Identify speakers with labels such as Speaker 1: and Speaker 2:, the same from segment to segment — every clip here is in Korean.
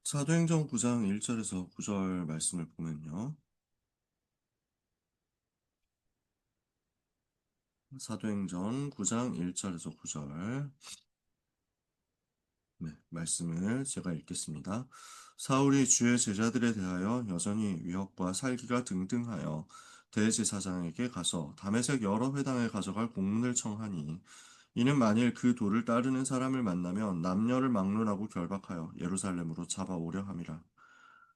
Speaker 1: 사도행전 9장 1절에서 9절 말씀을 보면요. 사도행전 9장 1절에서 9절 말씀을 제가 읽겠습니다. 사울이 주의 제자들에 대하여 여전히 위협과 살기가 등등하여 대제사장에게 가서 다메섹 여러 회당에 가져갈 공문을 청하니 이는 만일 그 도를 따르는 사람을 만나면 남녀를 막론하고 결박하여 예루살렘으로 잡아오려 함이라.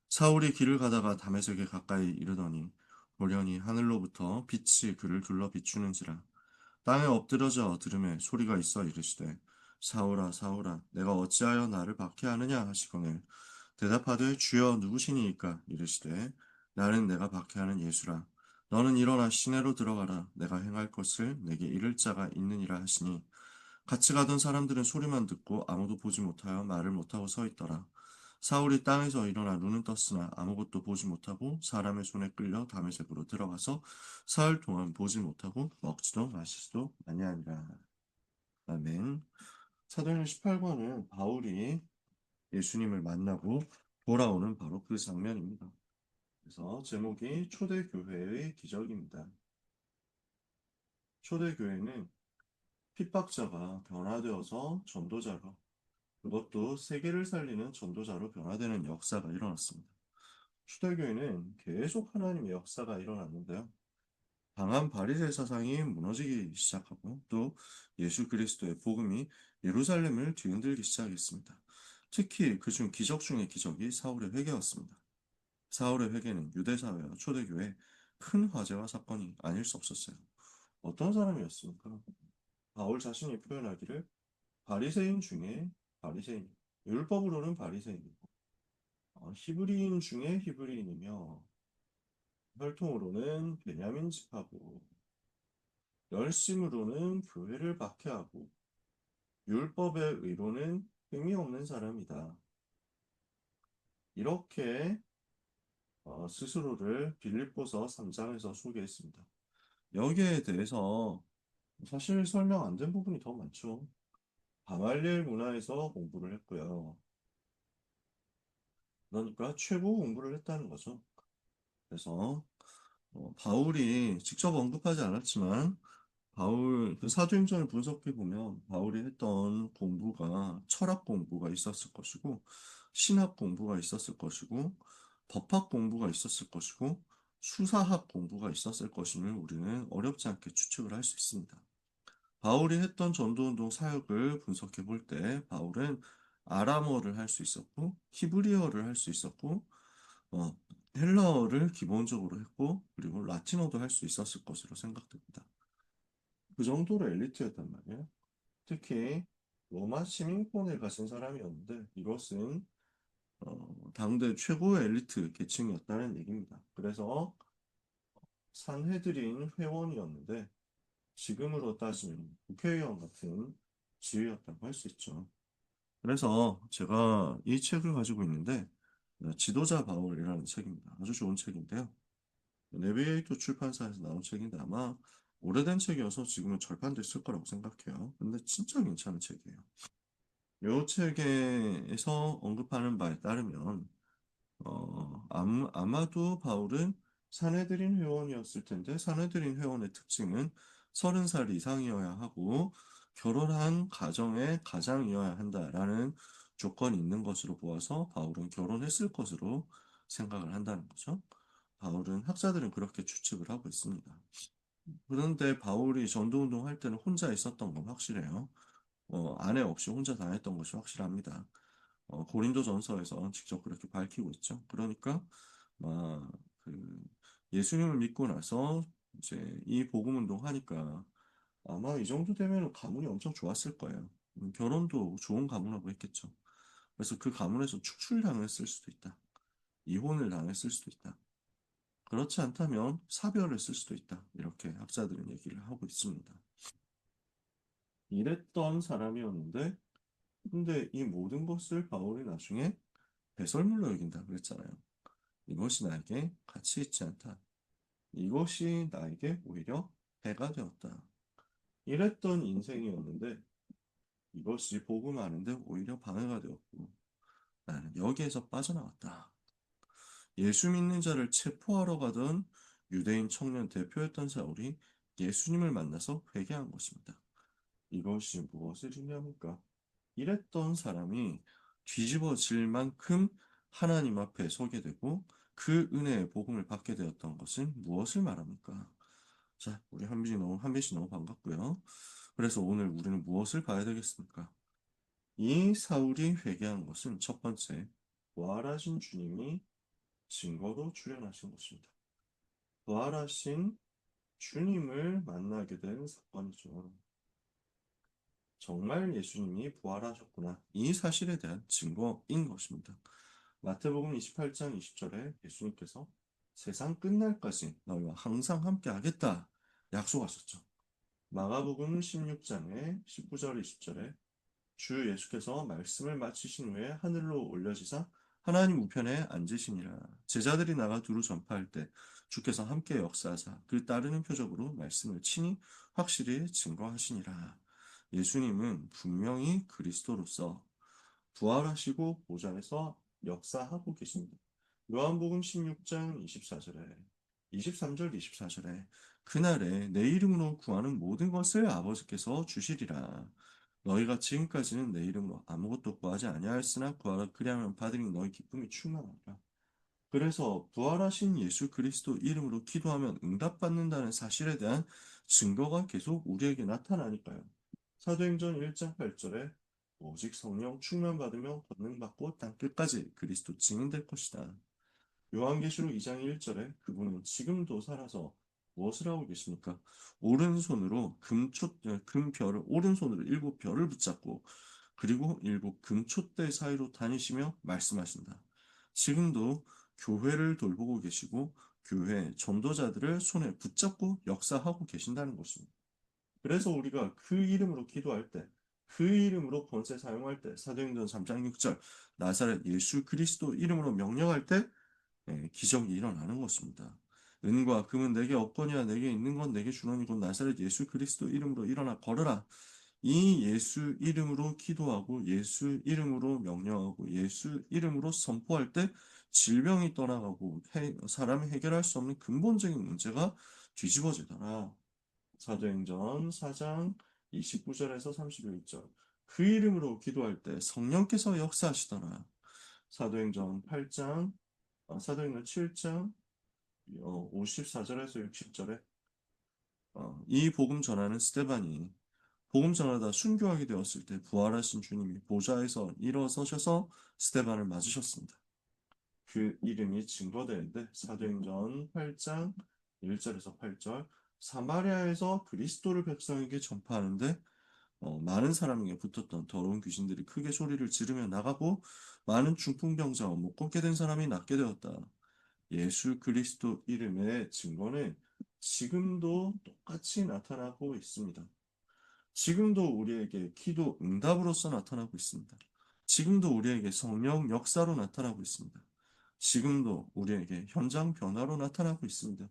Speaker 1: 사울이 길을 가다가 다메섹에 가까이 이르더니 보려니 하늘로부터 빛이 그를 둘러 비추는지라. 땅에 엎드러져 들음에 소리가 있어 이르시되 사울아 사울아 내가 어찌하여 나를 박해하느냐 하시거늘 대답하되 주여 누구시니이까 이르시되 나는 내가 박해하는 예수라. 너는 일어나 시내로 들어가라. 내가 행할 것을 내게 이를 자가 있느니라 하시니 같이 가던 사람들은 소리만 듣고 아무도 보지 못하여 말을 못하고 서 있더라. 사울이 땅에서 일어나 눈은 떴으나 아무것도 보지 못하고 사람의 손에 끌려 다메섹으로 들어가서 사흘 동안 보지 못하고 먹지도 마시지도 아니하니라. 아멘. 사도행전 18권은 바울이 예수님을 만나고 돌아오는 바로 그 장면입니다. 그래서 제목이 초대교회의 기적입니다. 초대교회는 핍박자가 변화되어서 전도자로, 그것도 세계를 살리는 전도자로 변화되는 역사가 일어났습니다. 초대교회는 계속 하나님의 역사가 일어났는데요. 강한 바리새 사상이 무너지기 시작하고 또 예수 그리스도의 복음이 예루살렘을 뒤흔들기 시작했습니다. 특히 그중 기적 중의 기적이 사울의 회개였습니다. 사울의 회개는 유대사회와 초대교회의 큰 화제와 사건이 아닐 수 없었어요. 어떤 사람이었습니까? 바울 자신이 표현하기를 바리새인 중에 바리새인, 율법으로는 바리새인이고 히브리인 중에 히브리인이며 혈통으로는 베냐민 집하고 열심으로는 교회를 박해하고 율법의 의로는 흠이 없는 사람이다. 이렇게 스스로를 빌립보서 3장에서 소개했습니다. 여기에 대해서 사실 설명 안 된 부분이 더 많죠. 가말리엘 문화에서 공부를 했고요. 그러니까 최고 공부를 했다는 거죠. 그래서 바울이 직접 언급하지 않았지만 바울 그 사도행전을 분석해 보면 바울이 했던 공부가 철학 공부가 있었을 것이고 신학 공부가 있었을 것이고 법학 공부가 있었을 것이고 수사학 공부가 있었을 것임을 우리는 어렵지 않게 추측을 할 수 있습니다. 바울이 했던 전도운동 사역을 분석해 볼 때 바울은 아람어를 할 수 있었고 히브리어를 할 수 있었고 어, 헬라어를 기본적으로 했고 그리고 라틴어도 할 수 있었을 것으로 생각됩니다. 그 정도로 엘리트였단 말이에요. 특히 로마 시민권을 가진 사람이었는데 이것은 당대 최고의 엘리트 계층이었다는 얘기입니다. 그래서 산헤드린 회원이었는데 지금으로 따지면 국회의원 같은 지위였다고 할 수 있죠. 그래서 제가 이 책을 가지고 있는데 지도자 바울이라는 책입니다. 아주 좋은 책인데요. 내비게이터 출판사에서 나온 책인데 아마 오래된 책이어서 지금은 절판됐을 거라고 생각해요. 근데 진짜 괜찮은 책이에요. 이 책에서 언급하는 바에 따르면 아마도 바울은 사내들인 회원이었을 텐데 사내들인 회원의 특징은 30살 이상이어야 하고 결혼한 가정의 가장이어야 한다라는 조건이 있는 것으로 보아서 바울은 결혼했을 것으로 생각을 한다는 거죠. 바울은 학자들은 그렇게 추측을 하고 있습니다. 그런데 바울이 전도운동 할 때는 혼자 있었던 건 확실해요. 아내 없이 혼자 다녔던 것이 확실합니다. 고린도전서에서 직접 그렇게 밝히고 있죠. 그러니까 막 그 예수님을 믿고 나서 이제 이 복음 운동하니까 아마 이 정도 되면 가문이 엄청 좋았을 거예요. 결혼도 좋은 가문하고 했겠죠. 그래서 그 가문에서 축출당했을 수도 있다. 이혼을 당했을 수도 있다. 그렇지 않다면 사별을 쓸 수도 있다. 이렇게 학자들은 얘기를 하고 있습니다. 이랬던 사람이었는데, 근데 이 모든 것을 바울이 나중에 배설물로 여긴다 그랬잖아요. 이것이 나에게 가치 있지 않다. 이것이 나에게 오히려 해가 되었다. 이랬던 인생이었는데, 이것이 복음 하는데 오히려 방해가 되었고, 나는 여기에서 빠져나왔다. 예수 믿는 자를 체포하러 가던 유대인 청년 대표였던 사울이 예수님을 만나서 회개한 것입니다. 이것이 무엇을 의미합니까? 이랬던 사람이 뒤집어질 만큼 하나님 앞에 서게 되고 그 은혜의 복음을 받게 되었던 것은 무엇을 말합니까? 자, 우리 한빈씨 너무 반갑고요. 그래서 오늘 우리는 무엇을 봐야 되겠습니까? 이 사울이 회개한 것은 첫 번째, 부활하신 주님이 증거로 출현하신 것입니다. 부활하신 주님을 만나게 된 사건이죠. 정말 예수님이 부활하셨구나. 이 사실에 대한 증거인 것입니다. 마태복음 28장 20절에 예수님께서 세상 끝날까지 너희와 항상 함께 하겠다 약속하셨죠. 마가복음 16장에 19절 20절에 주 예수께서 말씀을 마치신 후에 하늘로 올려지사 하나님 우편에 앉으시니라. 제자들이 나가 두루 전파할 때 주께서 함께 역사하사 그 따르는 표적으로 말씀을 친히 확실히 증거하시니라. 예수님은 분명히 그리스도로서 부활하시고 보좌에서 역사하고 계십니다. 요한복음 16장 24절에 23절 24절에 그날에 내 이름으로 구하는 모든 것을 아버지께서 주시리라. 너희가 지금까지는 내 이름으로 아무것도 구하지 아니하였으나 구하라 그리하면 받으니 너희 기쁨이 충만하리라. 그래서 부활하신 예수 그리스도 이름으로 기도하면 응답받는다는 사실에 대한 증거가 계속 우리에게 나타나니까요. 사도행전 1장 8절에 오직 성령 충만받으며 권능받고 땅끝까지 그리스도 증인될 것이다. 요한계시록 2장 1절에 그분은 지금도 살아서 무엇을 하고 계십니까? 오른손으로 금별을 오른손으로 일곱 별을 붙잡고 그리고 일곱 금촛대 사이로 다니시며 말씀하신다. 지금도 교회를 돌보고 계시고 교회 전도자들을 손에 붙잡고 역사하고 계신다는 것입니다. 그래서 우리가 그 이름으로 기도할 때, 그 이름으로 권세 사용할 때, 사도행전 3장 6절 나사렛 예수 그리스도 이름으로 명령할 때 기적이 일어나는 것입니다. 은과 금은 내게 없거니와 내게 있는 건 내게 주노니 곧 나사렛 예수 그리스도 이름으로 일어나 걸으라. 이 예수 이름으로 기도하고 예수 이름으로 명령하고 예수 이름으로 선포할 때 질병이 떠나가고 사람이 해결할 수 없는 근본적인 문제가 뒤집어지더라. 사도행전 4장 29절에서 31절. 그 이름으로 기도할 때 성령께서 역사하시더라. 사도행전 8장, 사도행전 7장 54절에서 60절에 이 복음 전하는 스데반이 복음 전하다 순교하게 되었을 때 부활하신 주님이 보좌에서 일어서셔서 스데반을 맞으셨습니다. 그 이름이 증거되는데 사도행전 8장 1절에서 8절 사마리아에서 그리스도를 백성에게 전파하는데 많은 사람에게 붙었던 더러운 귀신들이 크게 소리를 지르며 나가고 많은 중풍병자와 못 걷게 된 사람이 낫게 되었다. 예수 그리스도 이름의 증거는 지금도 똑같이 나타나고 있습니다. 지금도 우리에게 기도 응답으로서 나타나고 있습니다. 지금도 우리에게 성령 역사로 나타나고 있습니다. 지금도 우리에게 현장 변화로 나타나고 있습니다.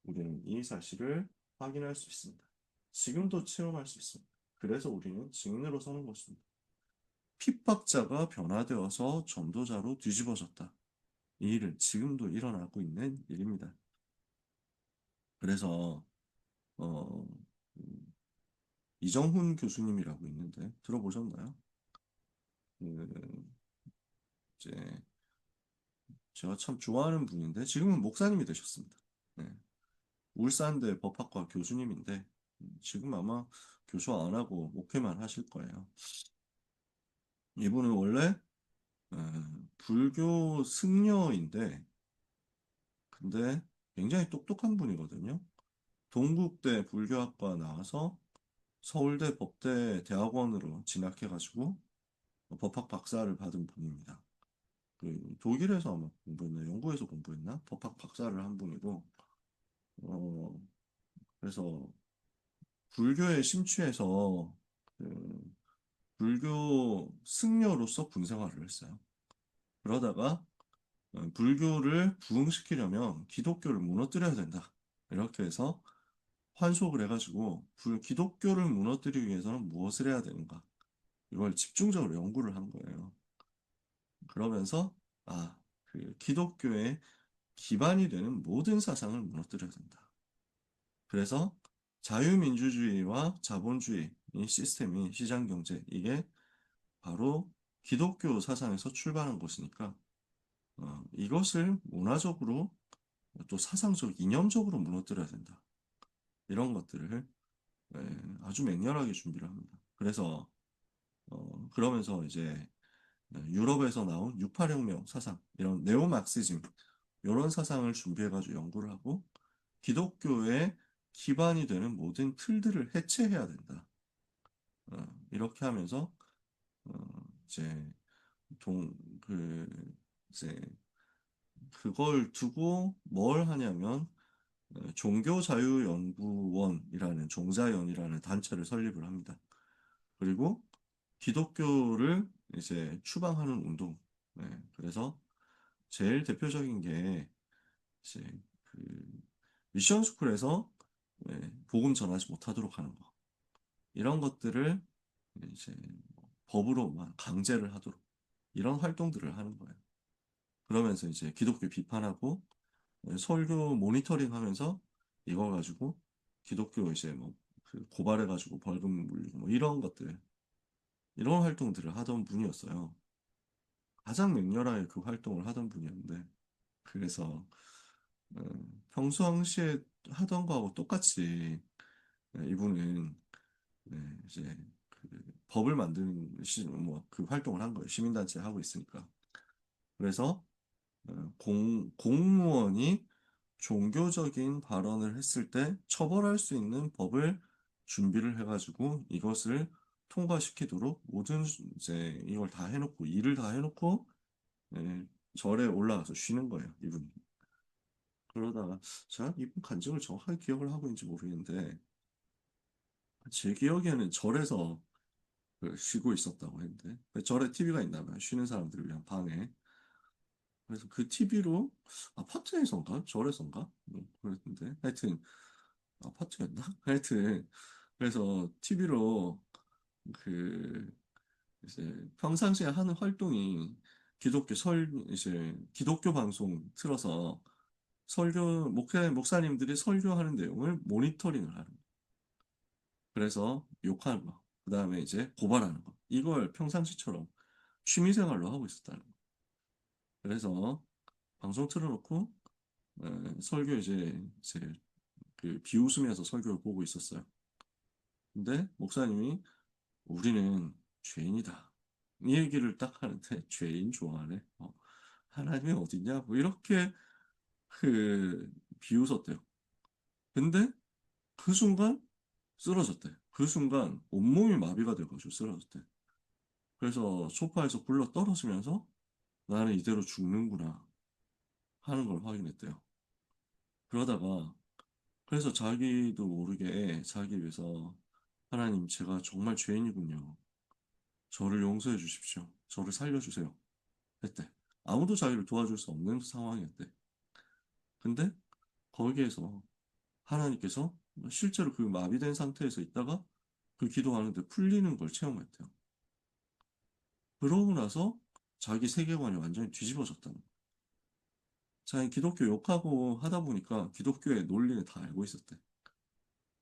Speaker 1: 우리는 이 사실을 확인할 수 있습니다. 지금도 체험할 수 있습니다. 그래서 우리는 증인으로 서는 것입니다. 핍박자가 변화되어서 전도자로 뒤집어졌다. 이 일은 지금도 일어나고 있는 일입니다. 그래서 어, 음, 이정훈 교수님이라고 있는데 들어보셨나요? 그 이제 제가 참 좋아하는 분인데 지금은 목사님이 되셨습니다. 네. 울산대 법학과 교수님인데 지금 아마 교수 안 하고 목회만 하실 거예요. 이분은 원래 불교 승려인데 근데 굉장히 똑똑한 분이거든요. 동국대 불교학과 나와서 서울대 법대 대학원으로 진학해가지고 법학 박사를 받은 분입니다. 그 독일에서 아마 공부했나, 영국에서 공부했나? 법학 박사를 한 분이고, 어, 그래서 불교에 심취해서 그 불교 승려로서 군 생활을 했어요. 그러다가 불교를 부흥시키려면 기독교를 무너뜨려야 된다. 이렇게 해서 환속을 해가지고 기독교를 무너뜨리기 위해서는 무엇을 해야 되는가? 이걸 집중적으로 연구를 한 거예요. 그러면서 그 기독교의 기반이 되는 모든 사상을 무너뜨려야 된다. 그래서 자유민주주의와 자본주의 이 시스템이 시장 경제 이게 바로 기독교 사상에서 출발한 것이니까 이것을 문화적으로 또 사상적, 이념적으로 무너뜨려야 된다. 이런 것들을 아주 맹렬하게 준비를 합니다. 그래서 그러면서 이제 유럽에서 나온 68혁명 사상, 이런 네오마크시즘 이런 사상을 준비해가지고 연구를 하고 기독교의 기반이 되는 모든 틀들을 해체해야 된다. 이렇게 하면서 이제 동, 그, 이제 그걸 두고 뭘 하냐면 종교자유연구원이라는 종자연이라는 단체를 설립을 합니다. 그리고 기독교를 이제 추방하는 운동. 그래서 제일 대표적인 게 이제 그 미션 스쿨에서 복음 전하지 못하도록 하는 거. 이런 것들을 이제 법으로 막 강제를 하도록 이런 활동들을 하는 거예요. 그러면서 이제 기독교 비판하고 설교 모니터링 하면서 이거 가지고 기독교 이제 그 고발해가지고 벌금 물리고 뭐 이런 것들, 이런 활동들을 하던 분이었어요. 가장 맹렬하게 그 활동을 하던 분이었는데, 그래서 평상시에 하던 거하고 똑같이 이분은 이제 그 법을 만드는 그 활동을 한 거예요. 시민단체 하고 있으니까. 그래서 공무원이 종교적인 발언을 했을 때 처벌할 수 있는 법을 준비를 해가지고 이것을 통과시키도록 모든 이제 이걸 다 해놓고 일을 다 해놓고 절에 올라가서 쉬는 거예요, 이분이. 그러다가 제가 이분 간증을 정확하게 기억을 하고 있는지 모르겠는데 제 기억에는 절에서 쉬고 있었다고 했는데 절에 TV가 있나봐요. 쉬는 사람들을 위한 방에. 그래서 그 TV로 아파트에선가 절에선가 그랬는데 하여튼 아파트였나? 하여튼 그래서 TV로 그 이제 평상시에 하는 활동이 이제 기독교 방송 틀어서 목사님들이 설교하는 내용을 모니터링을 하는 거. 그래서 욕하는 거. 그다음에 이제 고발하는 거. 이걸 평상시처럼 취미생활로 하고 있었다는 거. 그래서 방송 틀어놓고 설교 이제 그 비웃으면서 설교를 보고 있었어요. 근데 목사님이 우리는 죄인이다. 이 얘기를 딱 하는데 죄인 좋아하네. 하나님이 어딨냐? 뭐 이렇게 그 비웃었대요. 근데 그 순간 쓰러졌대. 그 순간 온몸이 마비가 돼가지고 쓰러졌대. 그래서 소파에서 굴러 떨어지면서 나는 이대로 죽는구나 하는 걸 확인했대요. 그러다가 그래서 자기도 모르게 자기 위해서 하나님 제가 정말 죄인이군요. 저를 용서해 주십시오. 저를 살려주세요. 했대. 아무도 자기를 도와줄 수 없는 상황이었대. 근데 거기에서 하나님께서 실제로 그 마비된 상태에서 있다가 그 기도하는데 풀리는 걸 체험했대요. 그러고 나서 자기 세계관이 완전히 뒤집어졌다는 거예요. 자기 기독교 욕하고 하다 보니까 기독교의 논리를 다 알고 있었대.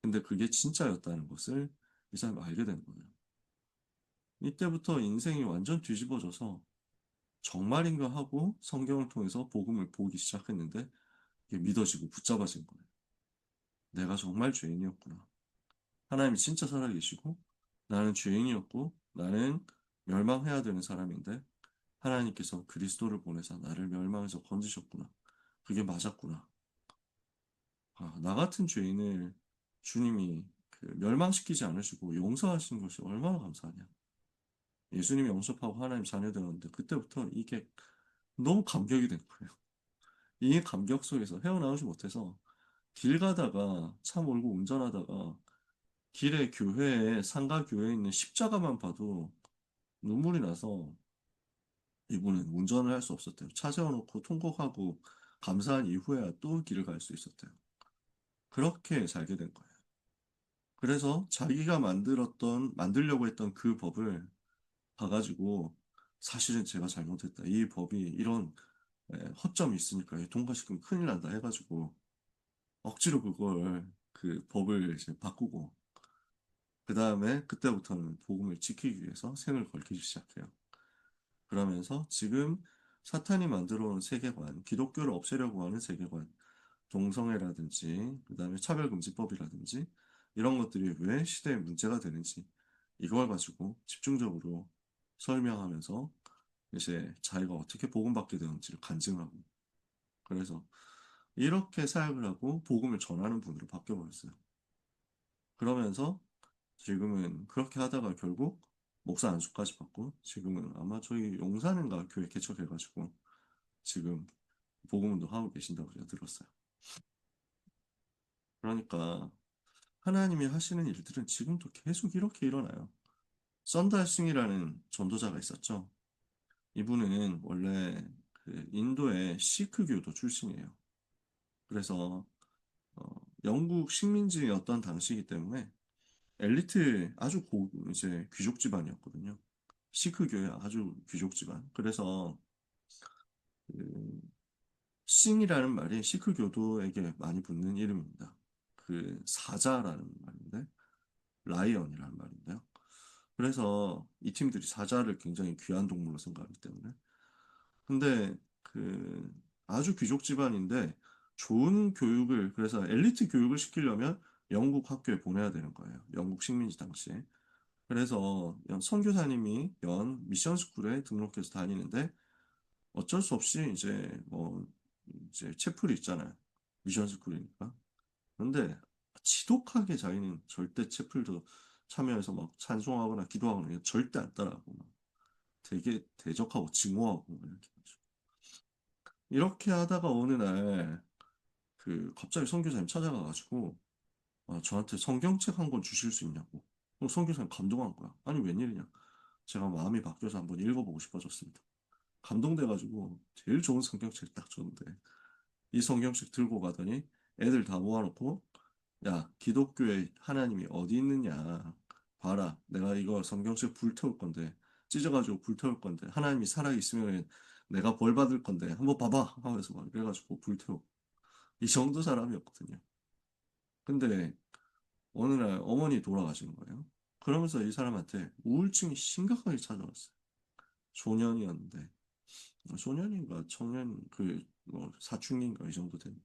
Speaker 1: 근데 그게 진짜였다는 것을 이 사람이 알게 된 거예요. 이때부터 인생이 완전 뒤집어져서 정말인가 하고 성경을 통해서 복음을 보기 시작했는데 이게 믿어지고 붙잡아진 거예요. 내가 정말 죄인이었구나. 하나님이 진짜 살아계시고 나는 죄인이었고 나는 멸망해야 되는 사람인데 하나님께서 그리스도를 보내사 나를 멸망해서 건지셨구나. 그게 맞았구나. 나 같은 죄인을 주님이 멸망시키지 않으시고 용서하신 것이 얼마나 감사하냐. 예수님이 영접하고 하나님 자녀 되었는데 그때부터 이게 너무 감격이 된 거예요. 이 감격 속에서 헤어나오지 못해서 길 가다가 차 몰고 운전하다가 길에 교회에 상가 교회에 있는 십자가만 봐도 눈물이 나서 이분은 운전을 할 수 없었대요. 차 세워놓고 통곡하고 감사한 이후에야 또 길을 갈 수 있었대요. 그렇게 살게 된 거예요. 그래서 자기가 만들려고 했던 그 법을 봐가지고 사실은 제가 잘못했다. 이 법이 이런 허점이 있으니까 통과시키면 큰일 난다 해가지고 억지로 그걸 그 법을 이제 바꾸고 그 다음에 그때부터는 복음을 지키기 위해서 생을 걸기 시작해요. 그러면서 지금 사탄이 만들어 온 세계관, 기독교를 없애려고 하는 세계관, 동성애라든지 그다음에 차별금지법이라든지 이런 것들이 왜 시대의 문제가 되는지 이걸 가지고 집중적으로 설명하면서 이제 자기가 어떻게 복음받게 되는지를 간증하고 그래서 이렇게 사역을 하고 복음을 전하는 분으로 바뀌어버렸어요. 그러면서 지금은 그렇게 하다가 결국 목사 안수까지 받고 지금은 아마 저희 용산인가 교회 개척해가지고 지금 복음운동 하고 계신다고 제가 들었어요. 그러니까 하나님이 하시는 일들은 지금도 계속 이렇게 일어나요. 썬달싱이라는 전도자가 있었죠. 이분은 원래 그 인도의 시크교도 출신이에요. 그래서 영국 식민지였던 당시이기 때문에 엘리트 아주 이제 귀족 집안이었거든요. 시크교의 아주 귀족 집안. 그래서 그 싱이라는 말이 시크교도에게 많이 붙는 이름입니다. 그 사자라는 말인데 라이언이라는 말인데요. 그래서 이 팀들이 사자를 굉장히 귀한 동물로 생각하기 때문에 근데 그 아주 귀족 집안인데 좋은 교육을 그래서 엘리트 교육을 시키려면 영국 학교에 보내야 되는 거예요. 영국 식민지 당시에. 그래서 선교사님이 연 미션 스쿨에 등록해서 다니는데 어쩔 수 없이 이제 뭐 이제 채플이 있잖아요. 미션 스쿨이니까. 그런데 지독하게 자기는 절대 채플도 참여해서 막 찬송하거나 기도하거나 이런 거 절대 안 따라하고 막 되게 대적하고 증오하고 막 이렇게 해가지고. 이렇게 하다가 어느 날 그 갑자기 선교사님 찾아가가지고 저한테 성경책 한 권 주실 수 있냐고. 그럼 선교사님 감동한 거야. 아니 웬일이냐. 제가 마음이 바뀌어서 한번 읽어보고 싶어졌습니다. 감동돼가지고 제일 좋은 성경책 딱 줬는데 이 성경책 들고 가더니 애들 다 모아놓고 야 기독교에 하나님이 어디 있느냐 봐라 내가 이거 성경책 불태울 건데 찢어가지고 불태울 건데 하나님이 살아있으면 내가 벌 받을 건데 한번 봐봐 하면서 막 이래가지고 불태워 이 정도 사람이었거든요. 근데 어느 날 어머니 돌아가시는 거예요. 그러면서 이 사람한테 우울증이 심각하게 찾아왔어요. 소년이었는데 소년인가 청년 그 뭐 사춘기인가 이 정도 된.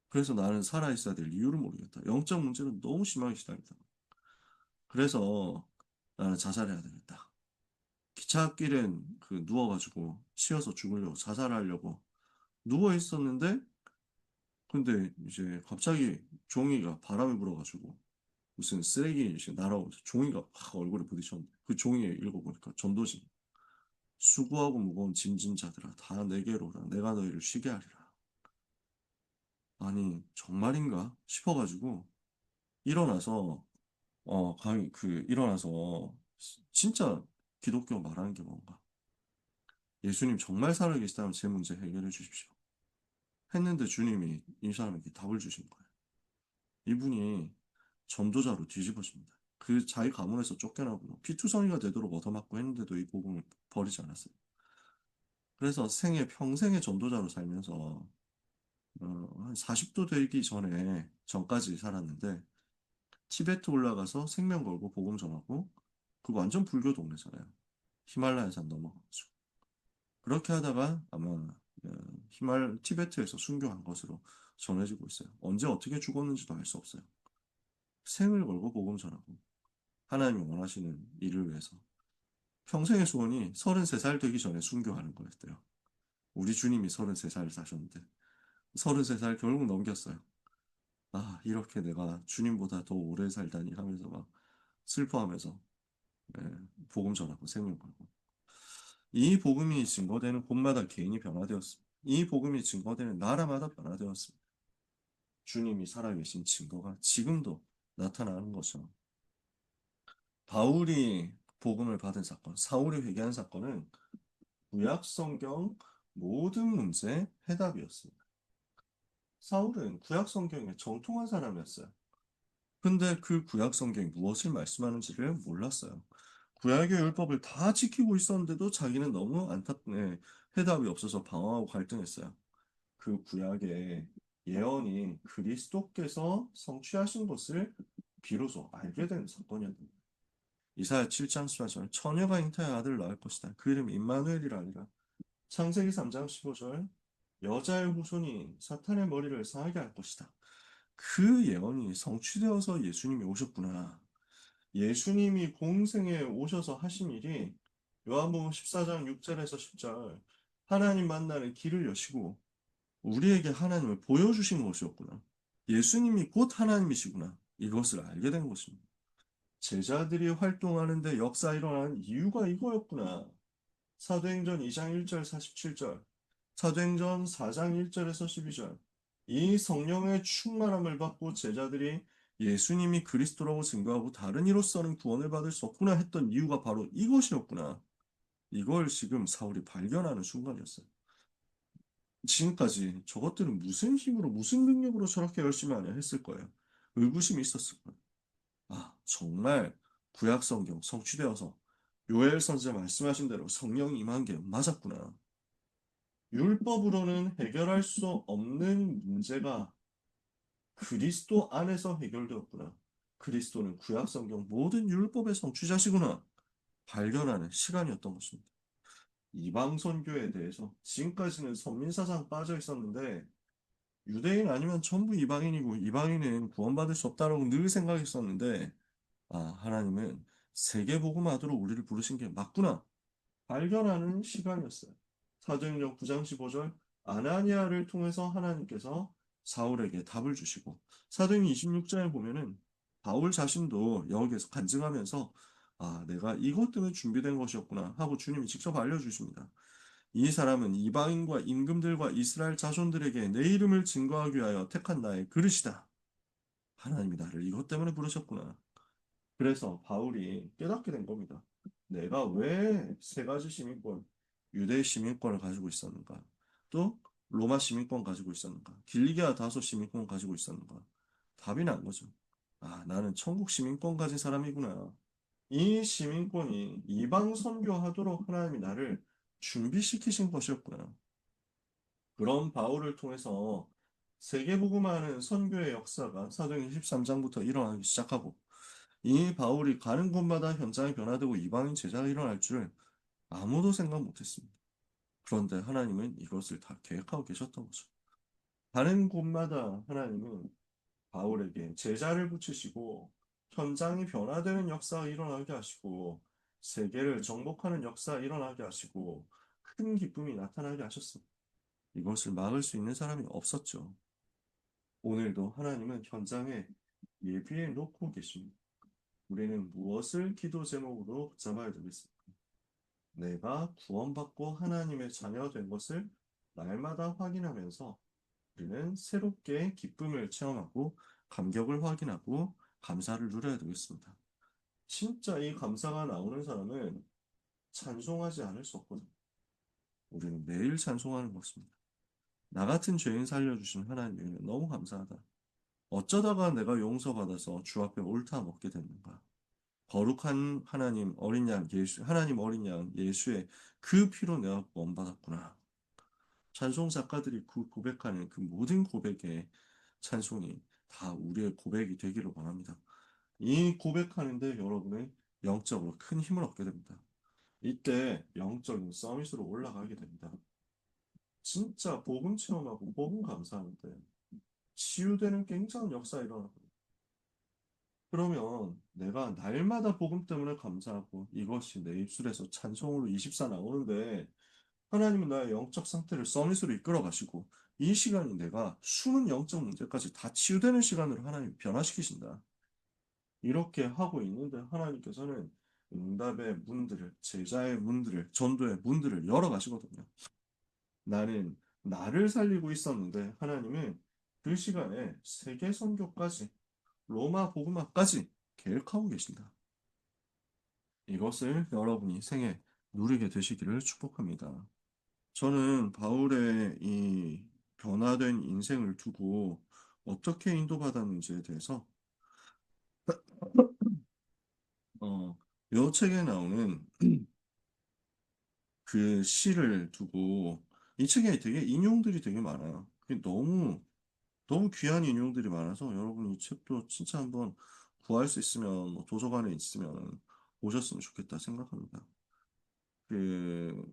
Speaker 1: 그래서 나는 살아있어야 될 이유를 모르겠다. 영적 문제는 너무 심하게 시달리다. 그래서 나는 자살해야 되겠다. 기찻길엔 그 누워가지고 치여서 죽으려고 자살하려고 누워 있었는데 근데 이제 갑자기 종이가 바람이 불어가지고 무슨 쓰레기 이렇게 날아오면서 종이가 확 얼굴에 부딪혔는데 그 종이에 읽어보니까 전도지 수고하고 무거운 짐진 자들아 다 내게로 오라 내가 너희를 쉬게 하리라. 아니 정말인가 싶어가지고 일어나서 일어나서 진짜 기독교 말하는 게 뭔가 예수님 정말 살아계시다면 제 문제 해결해 주십시오. 했는데 주님이 이 사람에게 답을 주신 거예요. 이분이 전도자로 뒤집어집니다. 그 자기 가문에서 쫓겨나고 피투성이가 되도록 얻어맞고 했는데도 이 복음을 버리지 않았어요. 그래서 평생의 전도자로 살면서 한 40도 되기 전까지 살았는데 티베트 올라가서 생명 걸고 복음 전하고 그 완전 불교 동네잖아요. 히말라야 산 넘어가가지고 그렇게 하다가 아마 티베트에서 순교한 것으로 전해지고 있어요. 언제 어떻게 죽었는지도 알 수 없어요. 생을 걸고 복음 전하고 하나님이 원하시는 일을 위해서 평생의 소원이 33살 되기 전에 순교하는 거였대요. 우리 주님이 33살 사셨는데 33살 결국 넘겼어요. 아 이렇게 내가 주님보다 더 오래 살다니 하면서 막 슬퍼하면서 예, 복음 전하고 생명 걸고 이 복음이 증거되는 곳마다 개인이 변화되었습니다. 이 복음이 증거되는 나라마다 변화되었습니다. 주님이 살아계신 증거가 지금도 나타나는 거죠. 바울이 복음을 받은 사건, 사울이 회개한 사건은 구약 성경 모든 문제의 해답이었습니다. 사울은 구약 성경에 정통한 사람이었어요. 근데 그 구약 성경이 무엇을 말씀하는지를 몰랐어요. 구약의 율법을 다 지키고 있었는데도 자기는 너무 해답이 없어서 방황하고 갈등했어요. 그 구약의 예언이 그리스도께서 성취하신 것을 비로소 알게 된 사건이었습니다. 이사야 7장 14절 처녀가 잉태한 아들을 낳을 것이다. 그 이름 임마누엘이라 하니라. 창세기 3장 15절 여자의 후손이 사탄의 머리를 상하게 할 것이다. 그 예언이 성취되어서 예수님이 오셨구나. 예수님이 공생에 오셔서 하신 일이 요한복음 14장 6절에서 10절 하나님 만나는 길을 여시고 우리에게 하나님을 보여주신 것이었구나. 예수님이 곧 하나님이시구나. 이것을 알게 된 것입니다. 제자들이 활동하는데 역사 일어나는 이유가 이거였구나. 사도행전 2장 1절 47절, 사도행전 4장 1절에서 12절. 이 성령의 충만함을 받고 제자들이 예수님이 그리스도라고 증거하고 다른 이로서는 구원을 받을 수 없구나 했던 이유가 바로 이것이었구나. 이걸 지금 사울이 발견하는 순간이었어요. 지금까지 저것들은 무슨 힘으로, 무슨 능력으로 저렇게 열심히 하냐 했을 거예요. 의구심이 있었을 거예요. 아, 정말 구약 성경 성취되어서 요엘 선지자 말씀하신 대로 성령이 임한 게 맞았구나. 율법으로는 해결할 수 없는 문제가 그리스도 안에서 해결되었구나. 그리스도는 구약 성경 모든 율법의 성취자시구나. 발견하는 시간이었던 것입니다. 이방 선교에 대해서 지금까지는 선민사상 빠져 있었는데 유대인 아니면 전부 이방인이고 이방인은 구원받을 수 없다라고 늘 생각했었는데 하나님은 세계복음화도록 우리를 부르신 게 맞구나. 발견하는 시간이었어요. 사도행전 9장 15절 아나니아를 통해서 하나님께서 사울에게 답을 주시고 사도행전 26장에 보면은 바울 자신도 여기에서 간증하면서 내가 이것 때문에 준비된 것이었구나 하고 주님이 직접 알려주십니다. 이 사람은 이방인과 임금들과 이스라엘 자손들에게 내 이름을 증거하기 위하여 택한 나의 그릇이다. 하나님이 나를 이것 때문에 부르셨구나. 그래서 바울이 깨닫게 된 겁니다. 내가 왜 세 가지 시민권, 유대 시민권을 가지고 있었는가? 또 로마 시민권 가지고 있었는가? 길리기아 다소 시민권 가지고 있었는가? 답이 난 거죠. 나는 천국 시민권 가진 사람이구나. 이 시민권이 이방 선교하도록 하나님이 나를 준비시키신 것이었구나. 그런 바울을 통해서 세계복음화하는 선교의 역사가 사도행전 13장부터 일어나기 시작하고 이 바울이 가는 곳마다 현장이 변화되고 이방인 제자가 일어날 줄 아무도 생각 못했습니다. 그런데 하나님은 이것을 다 계획하고 계셨던 거죠. 가는 곳마다 하나님은 바울에게 제자를 붙이시고 현장이 변화되는 역사가 일어나게 하시고 세계를 정복하는 역사가 일어나게 하시고 큰 기쁨이 나타나게 하셨습니다. 이것을 막을 수 있는 사람이 없었죠. 오늘도 하나님은 현장에 예비해 놓고 계십니다. 우리는 무엇을 기도 제목으로 잡아야 되겠습니까? 내가 구원받고 하나님의 자녀 된 것을 날마다 확인하면서 우리는 새롭게 기쁨을 체험하고 감격을 확인하고 감사를 누려야 되겠습니다. 진짜 이 감사가 나오는 사람은 찬송하지 않을 수 없거든요. 우리는 매일 찬송하는 것입니다. 나 같은 죄인 살려주신 하나님에게 너무 감사하다. 어쩌다가 내가 용서받아서 주 앞에 옳다 먹게 됐는가? 거룩한 하나님 어린 양 예수 하나님 어린 양 예수의 그 피로 내가 구원받았구나. 찬송 작가들이 그 고백하는 그 모든 고백의 찬송이 다 우리의 고백이 되기를 원합니다. 이 고백하는데 여러분의 영적으로 큰 힘을 얻게 됩니다. 이때 영적인 서밋으로 올라가게 됩니다. 진짜 복음 체험하고 복음 감사하는데 치유되는 굉장한 역사 일어나고 그러면 내가 날마다 복음 때문에 감사하고 이것이 내 입술에서 찬송으로 24 나오는데 하나님은 나의 영적 상태를 서밋으로 이끌어 가시고 이 시간이 내가 숨은 영적 문제까지 다 치유되는 시간으로 하나님 변화시키신다. 이렇게 하고 있는데 하나님께서는 응답의 문들을, 제자의 문들을, 전도의 문들을 열어 가시거든요. 나는 나를 살리고 있었는데 하나님은 그 시간에 세계 선교까지 로마 복음화까지 계획하고 계신다. 이것을 여러분이 생애 누리게 되시기를 축복합니다. 저는 바울의 이 변화된 인생을 두고 어떻게 인도받았는지에 대해서 요 책에 나오는 그 시를 두고 이 책에 되게 인용들이 되게 많아요. 그게 너무 너무 귀한 인용들이 많아서 여러분 이 책도 진짜 한번 구할 수 있으면 뭐 도서관에 있으면 보셨으면 좋겠다 생각합니다. 그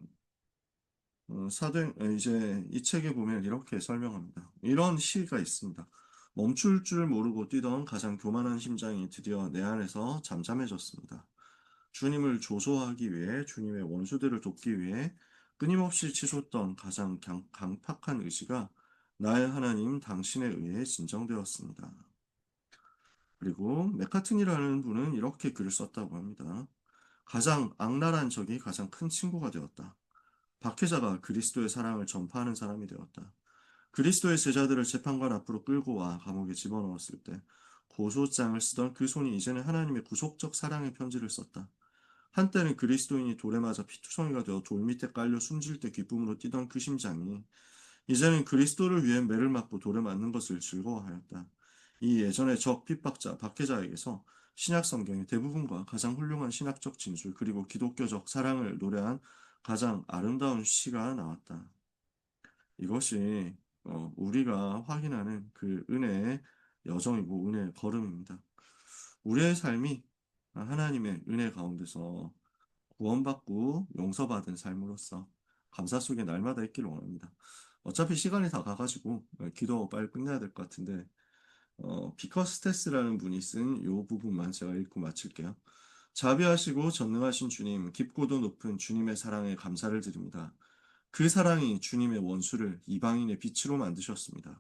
Speaker 1: 사도행 이제 이 책에 보면 이렇게 설명합니다. 이런 시가 있습니다. 멈출 줄 모르고 뛰던 가장 교만한 심장이 드디어 내 안에서 잠잠해졌습니다. 주님을 조소하기 위해 주님의 원수들을 돕기 위해 끊임없이 치솟던 가장 강팍한 의지가 나의 하나님 당신에 의해 진정되었습니다. 그리고 맥카튼이라는 분은 이렇게 글을 썼다고 합니다. 가장 악랄한 적이 가장 큰 친구가 되었다. 박해자가 그리스도의 사랑을 전파하는 사람이 되었다. 그리스도의 제자들을 재판관 앞으로 끌고 와 감옥에 집어넣었을 때 고소장을 쓰던 그 손이 이제는 하나님의 구속적 사랑의 편지를 썼다. 한때는 그리스도인이 돌에 맞아 피투성이가 되어 돌 밑에 깔려 숨질 때 기쁨으로 뛰던 그 심장이 이제는 그리스도를 위해 매를 맞고 돌에 맞는 것을 즐거워하였다. 이 예전의 적 핍박자 박해자에게서 신약 성경의 대부분과 가장 훌륭한 신학적 진술 그리고 기독교적 사랑을 노래한 가장 아름다운 시가 나왔다. 이것이 우리가 확인하는 그 은혜의 여정이고 은혜의 걸음입니다. 우리의 삶이 하나님의 은혜 가운데서 구원받고 용서받은 삶으로서 감사 속에 날마다 있기를 원합니다. 어차피 시간이 다 가가지고 기도 빨리 끝내야 될 것 같은데 피커스테스라는 분이 쓴 이 부분만 제가 읽고 마칠게요. 자비하시고 전능하신 주님, 깊고도 높은 주님의 사랑에 감사를 드립니다. 그 사랑이 주님의 원수를 이방인의 빛으로 만드셨습니다.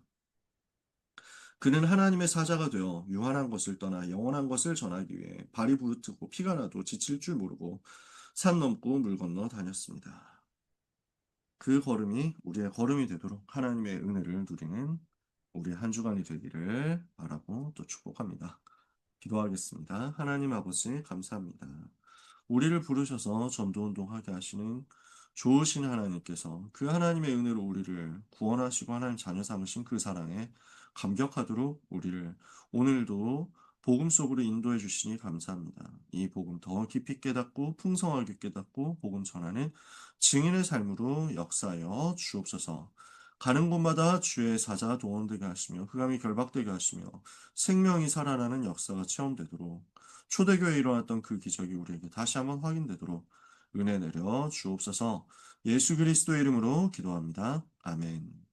Speaker 1: 그는 하나님의 사자가 되어 유한한 것을 떠나 영원한 것을 전하기 위해 발이 부르트고 피가 나도 지칠 줄 모르고 산 넘고 물 건너 다녔습니다. 그 걸음이 우리의 걸음이 되도록 하나님의 은혜를 누리는 우리 한 주간이 되기를 바라고 또 축복합니다. 기도하겠습니다. 하나님 아버지 감사합니다. 우리를 부르셔서 전도운동하게 하시는 좋으신 하나님께서 그 하나님의 은혜로 우리를 구원하시고 하나님 자녀 삼으신 그 사랑에 감격하도록 우리를 오늘도 복음 속으로 인도해 주시니 감사합니다. 이 복음 더 깊이 깨닫고 풍성하게 깨닫고 복음 전하는 증인의 삶으로 역사하여 주옵소서. 가는 곳마다 주의 사자 동원되게 하시며 흑암이 결박되게 하시며 생명이 살아나는 역사가 체험되도록 초대교회에 일어났던 그 기적이 우리에게 다시 한번 확인되도록 은혜 내려 주옵소서. 예수 그리스도의 이름으로 기도합니다. 아멘.